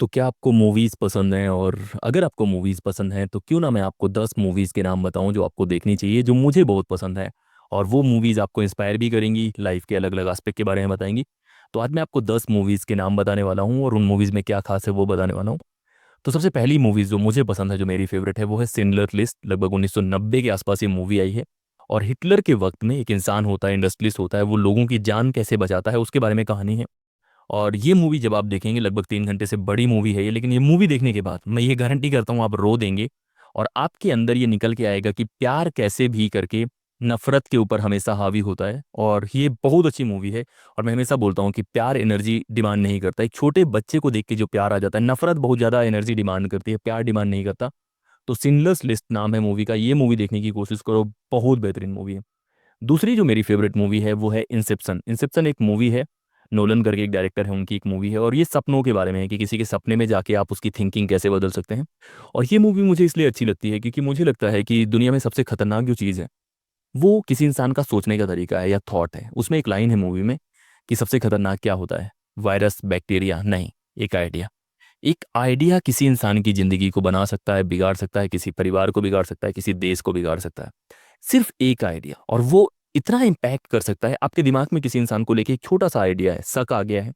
तो क्या आपको मूवीज़ पसंद हैं? और अगर आपको मूवीज़ पसंद हैं तो क्यों ना मैं आपको 10 मूवीज़ के नाम बताऊं जो आपको देखनी चाहिए, जो मुझे बहुत पसंद है। और वो मूवीज़ आपको इंस्पायर भी करेंगी, लाइफ के अलग अलग एस्पेक्ट के बारे में बताएंगी। तो आज मैं आपको 10 मूवीज़ के नाम बताने वाला हूँ और उन मूवीज़ में क्या खास है वो बताने वाला हूँ। तो सबसे पहली मूवीज़ जो मुझे पसंद है, जो मेरी फेवरेट है, वो है सिंडलर लिस्ट। लगभग 1990 के आसपास ये मूवी आई है। और हिटलर के वक्त में एक इंसान होता है, इंडस्ट्रियलिस्ट होता है, वो लोगों की जान कैसे बचाता है उसके बारे में कहानी है। और ये मूवी जब आप देखेंगे, लगभग 3 घंटे से बड़ी मूवी है ये, लेकिन ये मूवी देखने के बाद मैं ये गारंटी करता हूँ आप रो देंगे। और आपके अंदर ये निकल के आएगा कि प्यार कैसे भी करके नफरत के ऊपर हमेशा हावी होता है। और ये बहुत अच्छी मूवी है। और मैं हमेशा बोलता हूँ कि प्यार एनर्जी डिमांड नहीं करता। एक छोटे बच्चे को देख के जो प्यार आ जाता है, नफरत बहुत ज़्यादा एनर्जी डिमांड करती है, प्यार डिमांड नहीं करता। तो सिनलेस लिस्ट नाम है मूवी का, ये मूवी देखने की कोशिश करो, बहुत बेहतरीन मूवी है। दूसरी जो मेरी फेवरेट मूवी है वो है इंसेप्शन। इंसेप्शन एक मूवी है, नोलन करके एक डायरेक्टर है, उनकी एक मूवी है। और ये सपनों के बारे में है कि किसी के सपने में जाके आप उसकी थिंकिंग कैसे बदल सकते हैं। और ये मूवी मुझे इसलिए अच्छी लगती है क्योंकि मुझे लगता है कि दुनिया में सबसे खतरनाक जो चीज़ है वो किसी इंसान का सोचने का तरीका है या थॉट है। उसमें एक लाइन है मूवी में कि सबसे खतरनाक क्या होता है, वायरस, बैक्टीरिया नहीं, एक आइडिया। एक आइडिया किसी इंसान की जिंदगी को बना सकता है, बिगाड़ सकता है, किसी परिवार को बिगाड़ सकता है, किसी देश को बिगाड़ सकता है। सिर्फ एक आइडिया, और वो इतना इम्पैक्ट कर सकता है आपके दिमाग में। किसी इंसान को लेके एक छोटा सा आइडिया है, शक आ गया है,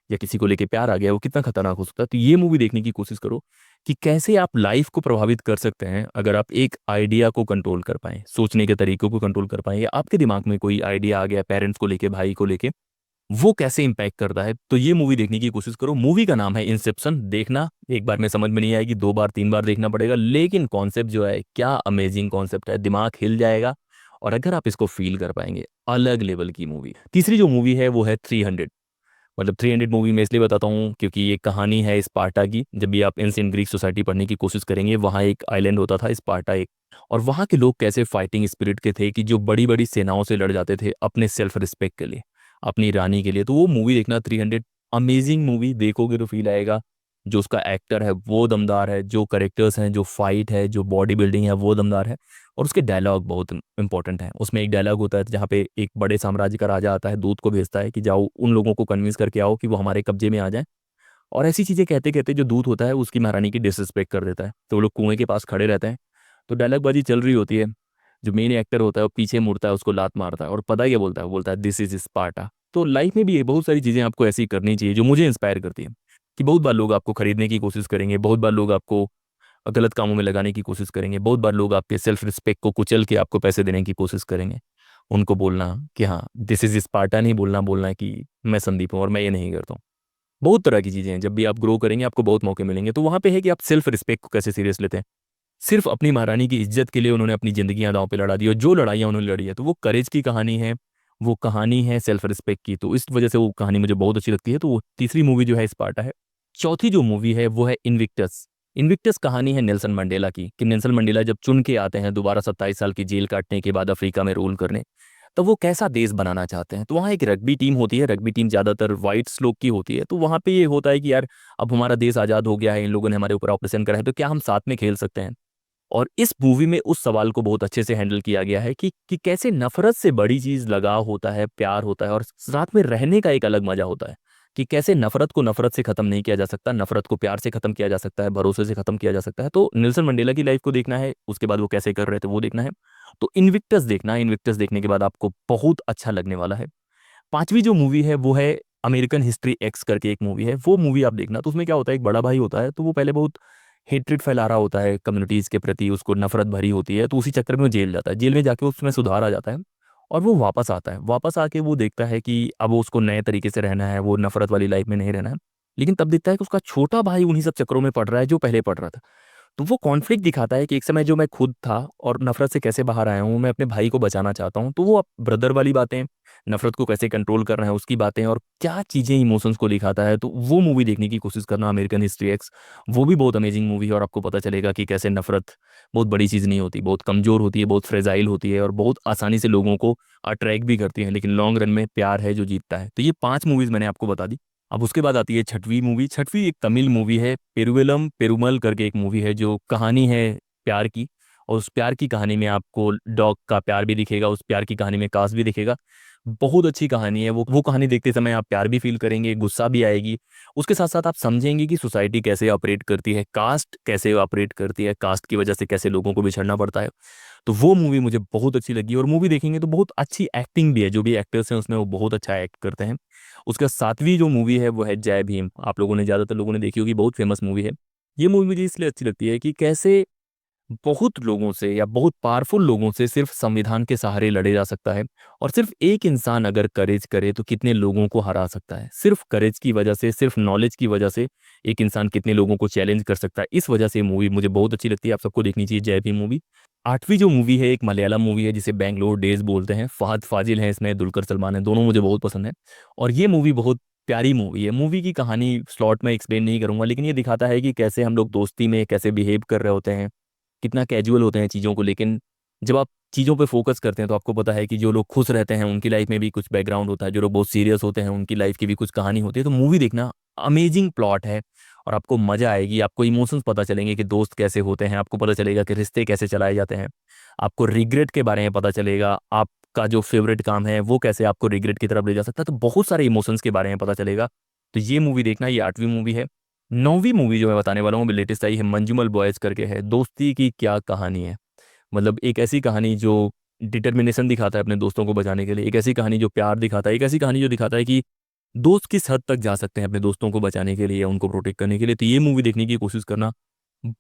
या किसी को लेके प्यार आ गया है, वो कितना खतरनाक हो सकता है। तो ये मूवी देखने की कोशिश करो कि कैसे आप लाइफ को प्रभावित कर सकते हैं अगर आप एक आइडिया को कंट्रोल कर पाए, सोचने के तरीकों को कंट्रोल कर पाए। या आपके दिमाग में कोई आइडिया आ गया पेरेंट्स को लेके, भाई को लेके, वो कैसे इम्पैक्ट करता है। तो ये मूवी देखने की कोशिश करो। मूवी का नाम है इंसेप्शन। देखना, एक बार में समझ में नहीं आएगी, 2 बार 3 बार देखना पड़ेगा, लेकिन कॉन्सेप्ट जो है, क्या अमेजिंग कॉन्सेप्ट है, दिमाग हिल जाएगा। और अगर आप इसको फील कर पाएंगे, अलग लेवल की मूवी। तीसरी जो मूवी है वो है 300। मतलब 300 मूवी मैं इसलिए बताता हूँ क्योंकि ये कहानी है स्पार्टा की। जब भी आप एंशिएंट ग्रीक सोसाइटी पढ़ने की कोशिश करेंगे, वहाँ एक आइलैंड होता था स्पार्टा एक। और वहाँ के लोग कैसे फाइटिंग स्पिरिट के थे कि जो बड़ी बड़ी सेनाओं से लड़ जाते थे अपने सेल्फ रिस्पेक्ट के लिए, अपनी रानी के लिए। तो वो मूवी देखना 300, अमेजिंग मूवी, देखोगे तो फील आएगा। जो उसका एक्टर है वो दमदार है, जो करेक्टर्स हैं, जो फाइट है, जो बॉडी बिल्डिंग है वो दमदार है। और उसके डायलॉग बहुत इंपॉर्टेंट हैं। उसमें एक डायलॉग होता है जहाँ पे एक बड़े साम्राज्य का राजा आता है, दूत को भेजता है कि जाओ उन लोगों को कन्विंस करके आओ कि वो हमारे कब्जे में आ जाए। और ऐसी चीज़ें कहते कहते जो दूत होता है उसकी महारानी की डिसरिस्पेक्ट कर देता है। तो वो लोग कुएं के पास खड़े रहते हैं, तो डायलॉग बाजी चल रही होती है। जो मेन एक्टर होता है वो पीछे मुड़ता है, उसको लात मारता है, और पता ही क्या बोलता है, वो बोलता है दिस इज स्पार्टा। तो लाइफ में भी ये बहुत सारी चीज़ें आपको ऐसी करनी चाहिए जो मुझे इंस्पायर करती है। कि बहुत बार लोग आपको खरीदने की कोशिश करेंगे, बहुत बार लोग आपको गलत कामों में लगाने की कोशिश करेंगे, बहुत बार लोग आपके सेल्फ रिस्पेक्ट को कुचल के आपको पैसे देने की कोशिश करेंगे। उनको बोलना कि हाँ दिस इज स्पार्टा नहीं बोलना, बोलना है कि मैं संदीप हूँ और मैं ये नहीं करता हूँ। बहुत तरह की चीज़ें हैं। जब भी आप ग्रो करेंगे आपको बहुत मौके मिलेंगे। तो वहाँ पे है कि आप सेल्फ रिस्पेक्ट को कैसे सीरियस लेते हैं। सिर्फ अपनी महारानी की इज्जत के लिए उन्होंने अपनी जिंदगियां दांव पे लड़ा दी, और जो लड़ाइयाँ उन्होंने लड़ी है तो वो करेज की कहानी है, वो कहानी है सेल्फ रिस्पेक्ट की। तो इस वजह से वो कहानी मुझे बहुत अच्छी लगती है। तो वो तीसरी मूवी जो है स्पार्टा है। चौथी जो मूवी है वो है इनविक्टस। इनविक्टस कहानी है नेल्सन मंडेला की, कि नेल्सन मंडेला जब चुन के आते हैं दोबारा 27 साल की जेल काटने के बाद अफ्रीका में रूल करने, तो वो कैसा देश बनाना चाहते हैं। तो वहाँ एक रग्बी टीम होती है, रग्बी टीम ज़्यादातर वाइट्स लोग की होती है। तो वहाँ पे ये होता है कि यार अब हमारा देश आज़ाद हो गया है, इन लोगों ने हमारे ऊपर ऑपरेशन करा है, तो क्या हम साथ में खेल सकते हैं। और इस मूवी में उस सवाल को बहुत अच्छे से हैंडल किया गया है कि कैसे नफरत से बड़ी चीज लगाव होता है, प्यार होता है, और साथ में रहने का एक अलग मजा होता है। कि कैसे नफरत को नफरत से खत्म नहीं किया जा सकता, नफरत को प्यार से खत्म किया जा सकता है, भरोसे से खत्म किया जा सकता है। तो नेल्सन मंडेला की लाइफ को देखना है, उसके बाद वो कैसे कर रहे थे वो देखना है। तो इनविक्टस देखना है। इनविक्टस देखने के बाद आपको बहुत अच्छा लगने वाला है। पांचवी जो मूवी है वो है अमेरिकन हिस्ट्री एक्स करके एक मूवी है। वो मूवी आप देखना। तो उसमें क्या होता है, एक बड़ा भाई होता है, तो वो पहले बहुत हेट्रेड फैला रहा होता है कम्युनिटीज़ के प्रति, उसको नफरत भरी होती है। तो उसी चक्कर में वो जेल जाता है, जेल में जाके उसमें सुधार आ जाता है। और वो वापस आता है, वापस आके वो देखता है कि अब वो उसको नए तरीके से रहना है, वो नफरत वाली लाइफ में नहीं रहना है। लेकिन तब देखता है कि उसका छोटा भाई उन्हीं सब चक्करों में पड़ रहा है जो पहले पड़ रहा था। तो वो कॉन्फ्लिक्ट दिखाता है कि एक समय जो मैं खुद था और नफरत से कैसे बाहर आया हूँ, मैं अपने भाई को बचाना चाहता हूँ। तो वो ब्रदर वाली बातें, नफरत को कैसे कंट्रोल करना है उसकी बातें, और क्या चीज़ें इमोशंस को दिखाता है। तो वो मूवी देखने की कोशिश करना, अमेरिकन हिस्ट्री एक्स। वो भी बहुत अमेजिंग मूवी है, और आपको पता चलेगा कि कैसे नफरत बहुत बड़ी चीज़ नहीं होती, बहुत कमज़ोर होती है, बहुत फ्रेजाइल होती है, और बहुत आसानी से लोगों को अट्रैक्ट भी करती है। लेकिन लॉन्ग रन में प्यार है जो जीतता है। तो ये 5 मूवीज़ मैंने आपको बता दी। अब उसके बाद आती है छठवीं मूवी। छठवीं एक तमिल मूवी है, पेरुवेलम पेरुमल करके एक मूवी है, जो कहानी है प्यार की। और उस प्यार की कहानी में आपको डॉग का प्यार भी दिखेगा, उस प्यार की कहानी में कास्ट भी दिखेगा। बहुत अच्छी कहानी है वो कहानी देखते समय आप प्यार भी फील करेंगे, गुस्सा भी आएगी। उसके साथ साथ आप समझेंगे कि सोसाइटी कैसे ऑपरेट करती है, कास्ट कैसे ऑपरेट करती है, कास्ट की वजह से कैसे लोगों को बिछड़ना पड़ता है। तो वो मूवी मुझे बहुत अच्छी लगी, और मूवी देखेंगे तो बहुत अच्छी एक्टिंग भी है, जो भी एक्टर्स हैं उसमें वो बहुत अच्छा एक्ट करते हैं। उसका सातवीं जो मूवी है वो है जय भीम। आप लोगों ने, ज़्यादातर लोगों ने देखी होगी, बहुत फेमस मूवी है। ये मूवी मुझे इसलिए अच्छी लगती है कि कैसे बहुत लोगों से या बहुत पावरफुल लोगों से सिर्फ संविधान के सहारे लड़े जा सकता है, और सिर्फ एक इंसान अगर करेज करे तो कितने लोगों को हरा सकता है। सिर्फ करेज की वजह से, सिर्फ नॉलेज की वजह से एक इंसान कितने लोगों को चैलेंज कर सकता है। इस वजह से मूवी मुझे बहुत अच्छी लगती है, आप सबको देखनी चाहिए जय भीम मूवी। आठवीं जो मूवी है एक मलयालम मूवी है जिसे बैंगलोर डेज बोलते हैं। फहद फाजिल है इसमें, दुलकर सलमान है, दोनों मुझे बहुत पसंद है। और ये मूवी बहुत प्यारी मूवी है। मूवी की कहानी स्लॉट में एक्सप्लेन नहीं करूंगा, लेकिन ये दिखाता है कि कैसे हम लोग दोस्ती में कैसे बिहेव कर रहे होते हैं, कितना कैजुअल होते हैं चीज़ों को। लेकिन जब आप चीज़ों पे फोकस करते हैं तो आपको पता है कि जो लोग खुश रहते हैं उनकी लाइफ में भी कुछ बैकग्राउंड होता है, जो लोग बहुत सीरियस होते हैं उनकी लाइफ की भी कुछ कहानी होती है। तो मूवी देखना, अमेजिंग प्लॉट है, और आपको मजा आएगी। आपको इमोशंस पता चलेंगे कि दोस्त कैसे होते हैं, आपको पता चलेगा कि रिश्ते कैसे चलाए जाते हैं, आपको रिग्रेट के बारे में पता चलेगा, आपका जो फेवरेट काम है वो कैसे आपको रिग्रेट की तरफ ले जा सकता है। तो बहुत सारे इमोशंस के बारे में पता चलेगा। तो ये मूवी देखना, ये आठवीं मूवी है। नौवीं मूवी जो मैं बताने वाला हूँ लेटेस्ट आई है, मंजूमल बॉयज करके है। दोस्ती की क्या कहानी है, मतलब एक ऐसी कहानी जो डिटर्मिनेशन दिखाता है अपने दोस्तों को बचाने के लिए, एक ऐसी कहानी जो प्यार दिखाता है, एक ऐसी कहानी जो दिखाता है कि दोस्त किस हद तक जा सकते हैं अपने दोस्तों को बचाने के लिए या उनको प्रोटेक्ट करने के लिए। तो ये मूवी देखने की कोशिश करना,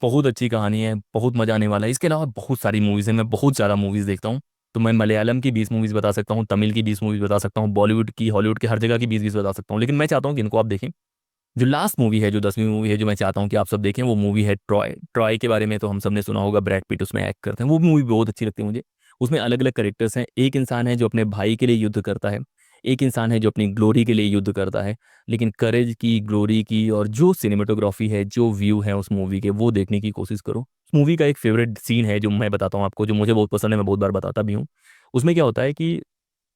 बहुत अच्छी कहानी है, बहुत मजा आने वाला है। इसके अलावा बहुत सारी मूवीज़ हैं, मैं बहुत ज़्यादा मूवीज़ देखता हूँ। तो मैं मलयालम की 20 मूवीज़ बता सकता हूँ, तमिल की 20 मूवीज़ बता सकता हूँ, बॉलीवुड की, हॉलीवुड की, हर जगह की 20-20 बता सकता हूँ। लेकिन मैं चाहता हूँ कि इनको आप देखें। जो लास्ट मूवी है, जो 10वीं मूवी है, जो मैं चाहता हूँ कि आप सब देखें, वो मूवी है ट्रॉय। ट्रॉय के बारे में तो हम सब ने सुना होगा, ब्रैड पिट उसमें एक्ट करते हैं। वो मूवी बहुत अच्छी लगती है मुझे। उसमें अलग अलग कैरेक्टर्स हैं। एक इंसान है जो अपने भाई के लिए युद्ध करता है, एक इंसान है जो अपनी ग्लोरी के लिए युद्ध करता है। लेकिन करेज की, ग्लोरी की, और जो सिनेमेटोग्राफी है, जो व्यू है उस मूवी के, वो देखने की कोशिश करो। उस मूवी का एक फेवरेट सीन है जो मैं बताता हूँ आपको, जो मुझे बहुत पसंद है, मैं बहुत बार बताता भी हूँ। उसमें क्या होता है कि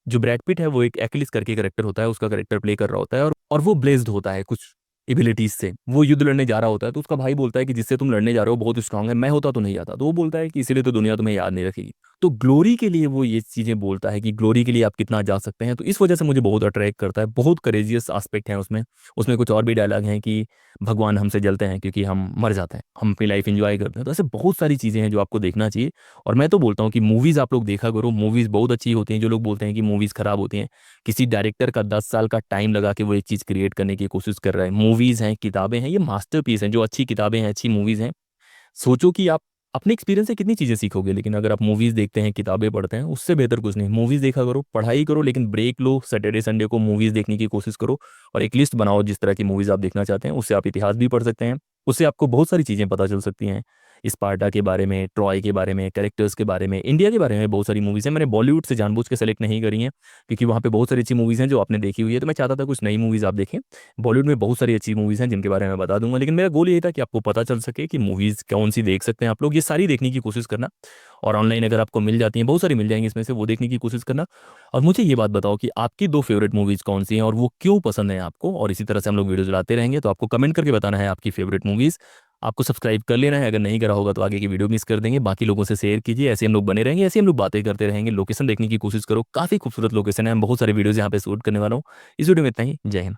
जो ब्रैड पिट है वो एक एक्लिस करके करेक्टर होता है, उसका करेक्टर प्ले कर रहा होता है, और वो ब्लेस्ड होता है कुछ एबिलिटीज से। वो युद्ध लड़ने जा रहा होता है, तो उसका भाई बोलता है कि जिससे तुम लड़ने जा रहे हो बहुत स्ट्रांग है, मैं होता तो नहीं जाता। तो वो बोलता है कि इसीलिए तो दुनिया तुम्हें याद नहीं रखेगी। तो ग्लोरी के लिए वो ये चीज़ें बोलता है कि ग्लोरी के लिए आप कितना जा सकते हैं। तो इस वजह से मुझे बहुत अट्रैक्ट करता है। बहुत करेजियस एस्पेक्ट है उसमें। उसमें कुछ और भी डायलॉग हैं कि भगवान हमसे जलते हैं क्योंकि हम मर जाते हैं, हम अपनी लाइफ एंजॉय करते हैं। तो ऐसे बहुत सारी चीज़ें हैं जो आपको देखना चाहिए। और मैं तो बोलता हूँ कि मूवीज़ आप लोग देखा करो, मूवीज़ बहुत अच्छी होती हैं। जो लोग बोलते हैं कि मूवीज़ खराब होती हैं, किसी डायरेक्टर का 10 साल का टाइम लगा के वो एक चीज़ क्रिएट करने की कोशिश कर रहा है। मूवीज़ हैं, किताबें हैं, ये मास्टरपीस हैं। जो अच्छी किताबें हैं, अच्छी मूवीज़ हैं, सोचो कि आप अपने एक्सपीरियंस से कितनी चीज़ें सीखोगे। लेकिन अगर आप मूवीज़ देखते हैं, किताबें पढ़ते हैं, उससे बेहतर कुछ नहीं। मूवीज़ देखा करो, पढ़ाई करो, लेकिन ब्रेक लो, सैटरडे संडे को मूवीज़ देखने की कोशिश करो। और एक लिस्ट बनाओ जिस तरह की मूवीज़ आप देखना चाहते हैं। उससे आप इतिहास भी पढ़ सकते हैं, उससे आपको बहुत सारी चीज़ें पता चल सकती हैं, स्पार्टा के बारे में, ट्रॉय के बारे में, कैरेक्टर्स के बारे में, इंडिया के बारे में। बहुत सारी मूवीज़ हैं, मैंने बॉलीवुड से जानबूझ के सेलेक्ट नहीं करी हैं, क्योंकि वहाँ पे बहुत सारी अच्छी मूवीज़ हैं जो आपने देखी हुई है। तो मैं चाहता था कुछ नई मूवीज़ आप देखें। बॉलीवुड में बहुत सारी अच्छी मूवीज़ हैं जिनके बारे में मैं बता दूंगा, लेकिन मेरा गोल ये था कि आपको पता चल सके कि मूवीज़ कौन सी देख सकते हैं आप लोग। ये सारी देखने की कोशिश करना, और ऑनलाइन अगर आपको मिल जाती हैं, बहुत सारी मिल जाएंगी इसमें से, वो देखने की कोशिश करना। और मुझे ये बात बताओ कि आपकी 2 फेवरेट मूवीज़ कौन सी हैं और वो क्यों पसंद है आपको। और इसी तरह से हम लोग वीडियो चलाते रहेंगे, तो आपको कमेंट करके बताना है आपकी फेवरेट मूवीज़। आपको सब्सक्राइब कर लेना है, अगर नहीं करा होगा तो आगे की वीडियो मिस कर देंगे। बाकी लोगों से शेयर कीजिए, ऐसे हम लोग बने रहेंगे, ऐसे हम लोग बातें करते रहेंगे। लोकेशन देखने की कोशिश करो, काफ़ी खूबसूरत लोकेशन है, हम बहुत सारे वीडियोज़ यहाँ पे शूट करने वाला हूँ। इस वीडियो में इतना ही। जय हिंद।